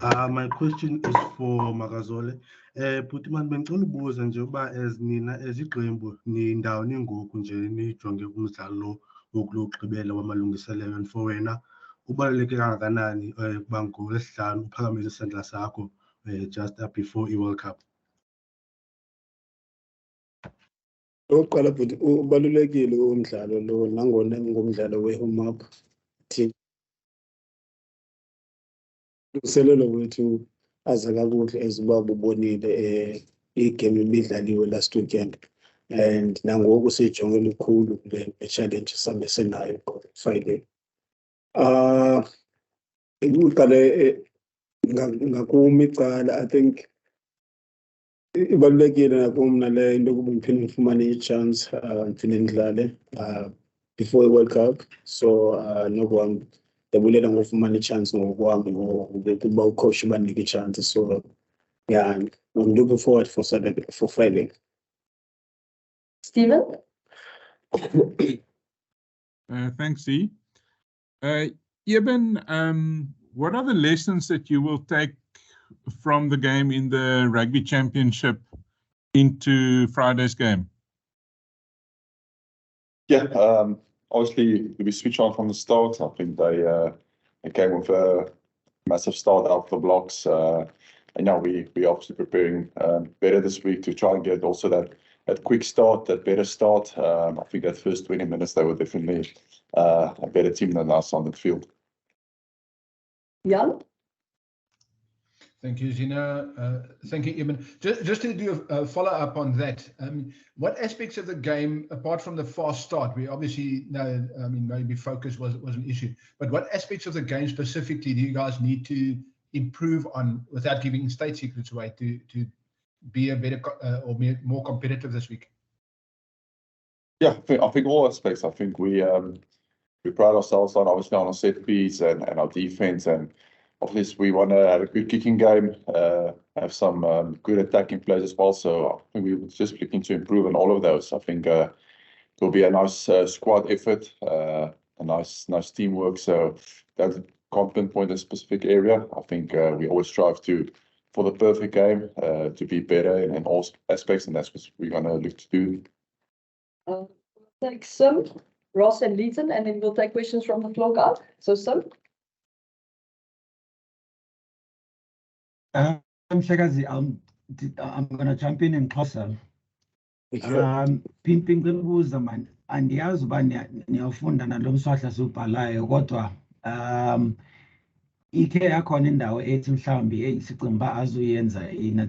My question is for Makazole. Bhuti man bengicela ubuza nje uba as nina iqembu nindaweni ngoku nje nijonge kumdlalo wokugqibela wamalungiselelo and for wena ubaluleke kangakanani kuba ngolesihlanu uphakamise isandla sakho just before i-World Cup? Oqala futhi ubalulekile umdlalo lo nangona ngumdlalo we-home up thina uselelo wethu aze kakuhle eziba bubonile igame ibidlaliwe last weekend and nangoku sijonge likhulu le-challenge sambe senayo Friday. Uqale ngakumi icala I think ibalulekile nakumna le into kuba ngiphinde ngifumane i-chance ngiphinde ngidlale before i-World Cup, so nokwami ndabulela ngofumana i-chance ngokwami ngokuba ucoach banike i-chance, so yeah, I'm looking forward for Saturday, for Friday. Stephen? Thanks, E. Eben, what are the lessons that you will take from the game in the Rugby Championship into Friday's game? Yeah, obviously we switch on from the start. I think they came with a massive start out the blocks. And now we obviously preparing better this week to try and get also that quick start, that better start. I think that first 20 minutes they were definitely a better team than us on the field. Jan? Thank you, Zina. Thank you, Eben. Just to do a follow-up on that, what aspects of the game, apart from the fast start, we obviously know, maybe focus was an issue, but what aspects of the game specifically do you guys need to improve on without giving state secrets away to be a better or more competitive this week? Yeah, I think all aspects. I think we pride ourselves on obviously on our set piece and our defense, and obviously we want to have a good kicking game, have some good attacking plays as well. So I think we're just looking to improve on all of those. I think it will be a nice squad effort, a nice teamwork. So that can't pinpoint a specific area. I think we always strive for the perfect game, to be better in all aspects, and that's what we're going to look to do. We'll take some, Ross and Leighton, and then we'll take questions from the floor guard. So some. Mshakazi, I'm going to jump in closer. Pimping ngibuza man, andiyazi uba niyafunda nalo mswahla siubhalayo kodwa ikhe yakhona indawo ethi mhlawumbi isicimba uba azuyenza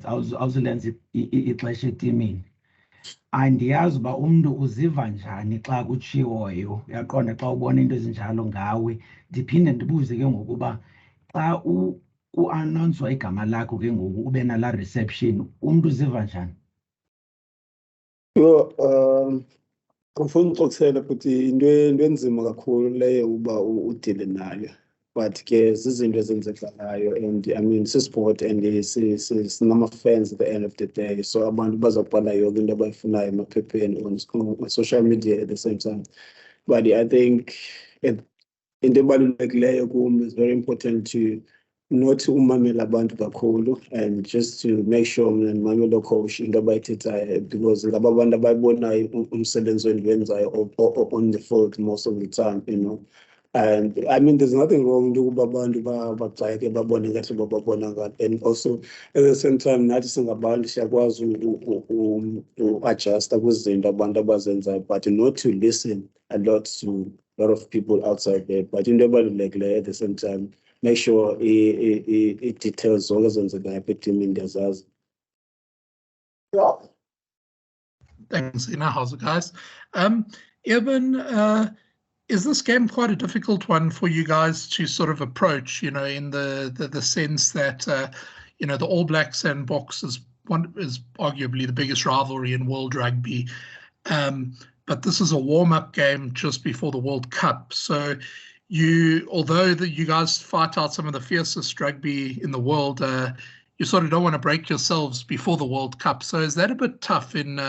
awuzulenza ixesha etimini. Andiyazi uba umntu uziva njani xa kutshiwoyo, uyaqonda xa ubona into ezinjalo ngawe. Ndiphinde ndibuze ke ngokuba xa ku-anonswa igama lakho ke ngoku ube nala reception, umntu uziva njani? Ngifuna ukuxoxela futhi into enzima kakhulu leyo uba udile nayo, but ke zizinto ezenzekalayo, and I mean sisport and sinama-fans at the end of the day, so abantu bazabhala yonke into abayifunayo emaphepheni on social media at the same time. But I think into ebalulekileyo kum is very important to not umamela abantu kakhulu and just to make sure mina ndimamela coach into abayithethayo, because ngaba abantu abayibonayo umsebenzi endiwenzayo on the field most of the time, you know. And I mean, there's nothing wrong with abantu bagxeke babone ngathi babona ngathi, and also at the same time nathi singabantu siyakwazi u-adjusta kwizinto abantu abazenzayo, but not to listen a lot to a lot of people outside there. But into ebalulekileyo at the same time, make sure i-details zonke ezenzekayo apha etimini ndiyazazi. Thanks, Ina. How's it, guys? Eben, is this game quite a difficult one for you guys to sort of approach, you know, in the sense that, you know, the All Blacks and Boks is arguably the biggest rivalry in world rugby, but this is a warm-up game just before the World Cup. So although you guys fight out some of the fiercest rugby in the world, you sort of don't want to break yourselves before the World Cup. So is that a bit tough in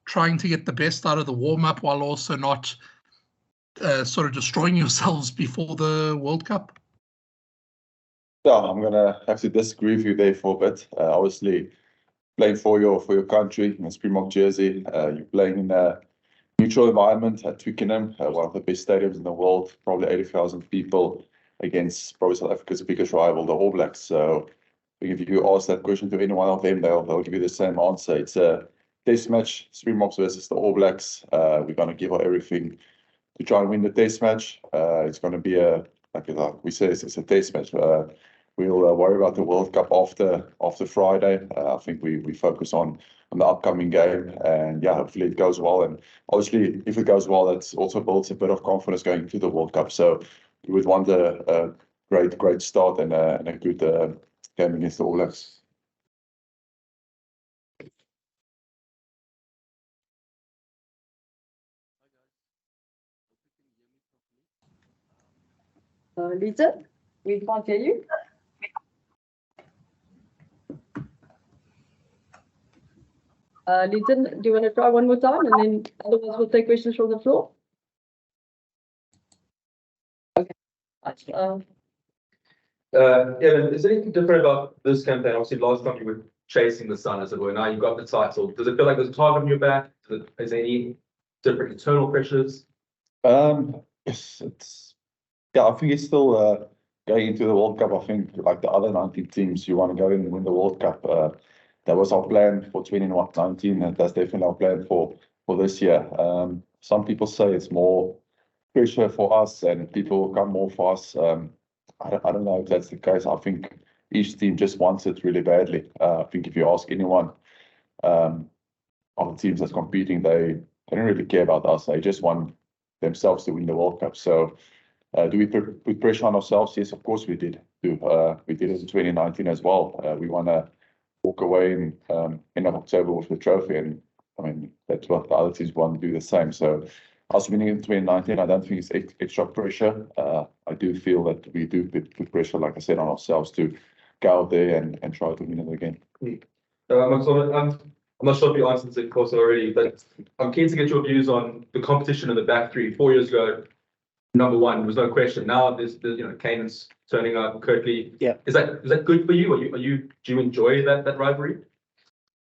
trying to get the best out of the warm-up while also not sort of destroying yourselves before the World Cup? Yeah, I'm gonna have to disagree with you there for a bit. Obviously, playing for your country in a Springbok jersey, you're playing in a neutral environment at Twickenham, one of the best stadiums in the world, probably 80,000 people against probably South Africa's biggest rival, the All Blacks. So I think if you ask that question to any one of them, they'll give you the same answer. It's a test match, Springboks versus the All Blacks. We're gonna give our everything to try and win the test match. It's gonna be like we say, it's a test match. We'll worry about the World Cup after Friday. I think we focus on the upcoming game, and yeah, hopefully it goes well. And obviously, if it goes well, it also builds a bit of confidence going into the World Cup. So we would want a great start and a good game against the All Blacks. Lisa, we can't hear you. Lisa, do you want to try one more time, and then otherwise we'll take questions from the floor? Okay. Eben, is there anything different about this campaign? Obviously, last time you were chasing the sun, as it were. Now you've got the title. Does it feel like there's a target on your back? Is there any different internal pressures? Yeah, I think it's still going into the World Cup. I think like the other 19 teams, you want to go in and win the World Cup. That was our plan for 2019, and that's definitely our plan for this year. Some people say it's more pressure for us, and people come more for us. I don't know if that's the case. I think each team just wants it really badly. I think if you ask anyone of the teams that's competing, they don't really care about us. They just want themselves to win the World Cup. So do we put pressure on ourselves? Yes, of course we did. We did it in 2019 as well. We want to walk away in end of October with the trophy, and I mean that's what the other teams want to do the same. So us winning in 2019, I don't think it's extra pressure. I do feel that we do put pressure, like I said, on ourselves to go out there and try to win it again. I'm not sure if you answered this, of course, already, but I'm keen to get your views on the competition in the back three. 4 years ago, number one, there was no question. Now there's Kane's turning up, Kirkley. Yeah. Is that good for you? Do you enjoy that rivalry?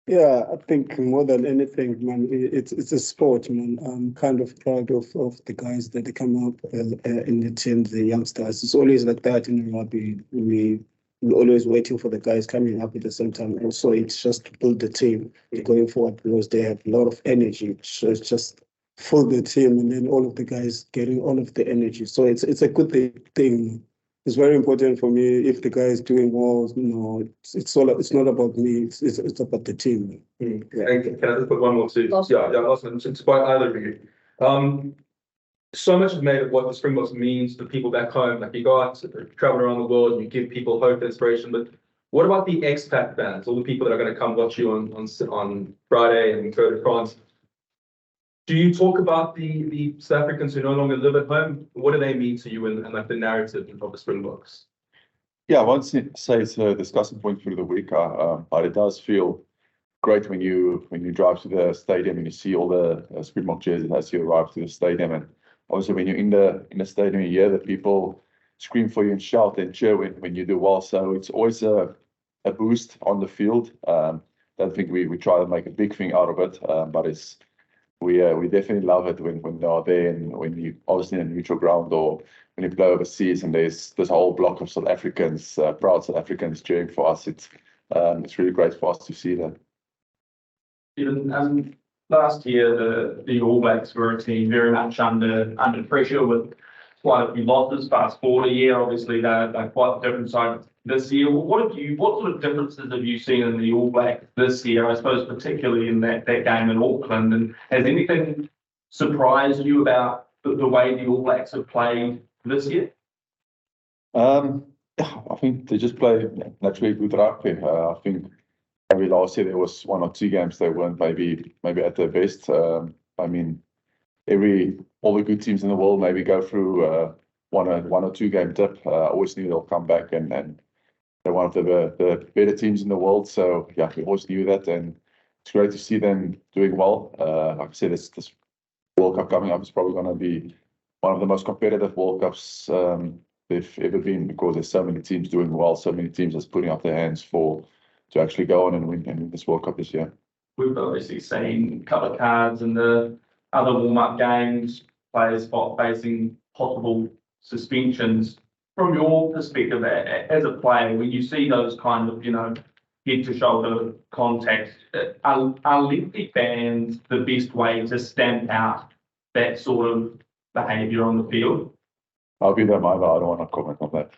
Yeah, I think more than anything, man, it's a sport, man. I'm kind of proud of the guys that they come up in the team, the youngsters. It's always like that in rugby. We're always waiting for the guys coming up at the same time. Also, it's just to build the team going forward because they have a lot of energy. So it's just full the team, and then all of the guys getting all of the energy. So it's a good thing. It's very important for me if the guy is doing well. It's not about me. It's about the team. Yeah. Can I just put one more too? Last one. It's quite either of you. So much is made of what the Springboks means to people back home. Like you go out, travel around the world, and you give people hope and inspiration. But what about the expat fans? All the people that are going to come watch you on Friday and go to France. Do you talk about the South Africans who no longer live at home? What do they mean to you and like the narrative of the Springboks? Yeah, I won't say it's a discussion point through the week, but it does feel great when you drive to the stadium and you see all the Springbok jerseys as you arrive to the stadium. And obviously, when you're in the stadium, you hear the people scream for you and shout and cheer when you do well. So it's always a boost on the field. I don't think we try to make a big thing out of it, but it's. We definitely love it when they are there, and when you obviously in a neutral ground or when you play overseas and there's this whole block of South Africans, proud South Africans cheering for us. It's really great for us to see that. Even last year, the All Blacks were a team very much under pressure with quite a few losses. Fast forward a year, obviously they're quite different side this year. What sort of differences have you seen in the All Blacks this year? I suppose particularly in that game in Auckland, and has anything surprised you about the way the All Blacks have played this year? I think they just play naturally good rugby. I think maybe last year there was 1 or 2 games they weren't maybe at their best. I mean, all the good teams in the world maybe go through one or 2 game dip. I always knew they'll come back and they're one of the better teams in the world. So yeah, we always knew that, and it's great to see them doing well. Like I said, this World Cup coming up is probably going to be one of the most competitive World Cups they've ever been, because there's so many teams doing well, so many teams that's putting up their hands to actually go on and win this World Cup this year. We've obviously seen a couple of cards in the other warm-up games, players facing possible suspensions. From your perspective as a player, when you see those kind of, head-to-shoulder contacts, are lefty fans the best way to stamp out that sort of behaviour on the field? I'll be there, I don't want to comment on that.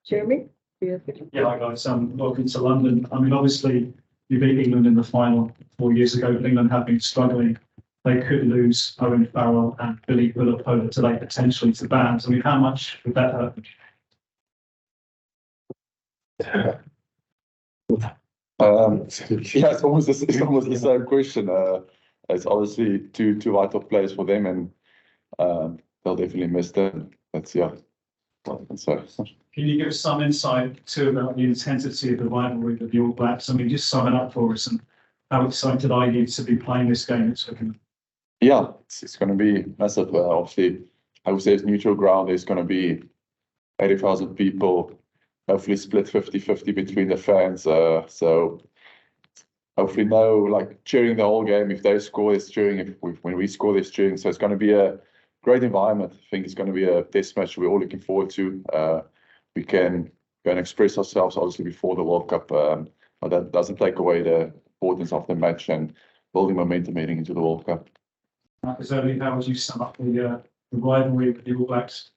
Jeremy? Yeah, hi guys. Welcome to London. I mean, obviously, you beat England in the final 4 years ago, but England have been struggling. They could lose Owen Farrell and Billy Vunipola today, potentially to bans. I mean, how much would that hurt? Yeah, it's almost the same question. It's obviously two vital players for them, and they'll definitely miss them. That's so. Can you give us some insight too about the intensity of the rivalry with the All Blacks? I mean, just sum it up for us, and how excited are you to be playing this game at Twickenham? Yeah, it's going to be massive. Obviously, I would say it's neutral ground. There's going to be 80,000 people, hopefully split 50-50 between the fans. So hopefully cheering the whole game. If they score, there's cheering. When we score, there's cheering. So it's going to be a great environment. I think it's going to be a test match we're all looking forward to. We can go and express ourselves, obviously, before the World Cup. But that doesn't take away the importance of the match and building momentum heading into the World Cup. Makazole, how would you sum up the rivalry with the All Blacks?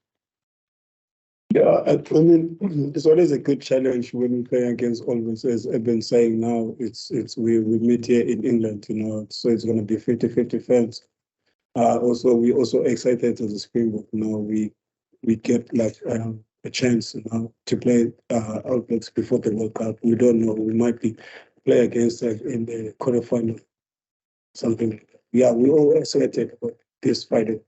Yeah, I mean, it's always a good challenge when we play against all of us. As I've been saying now, we meet here in England, so it's going to be 50-50 fans. We also excited as a Springbok. We get a chance to play All Blacks before the World Cup. We don't know. We might play against them in the quarterfinal, something like that. Yeah, we're all excited about this Friday.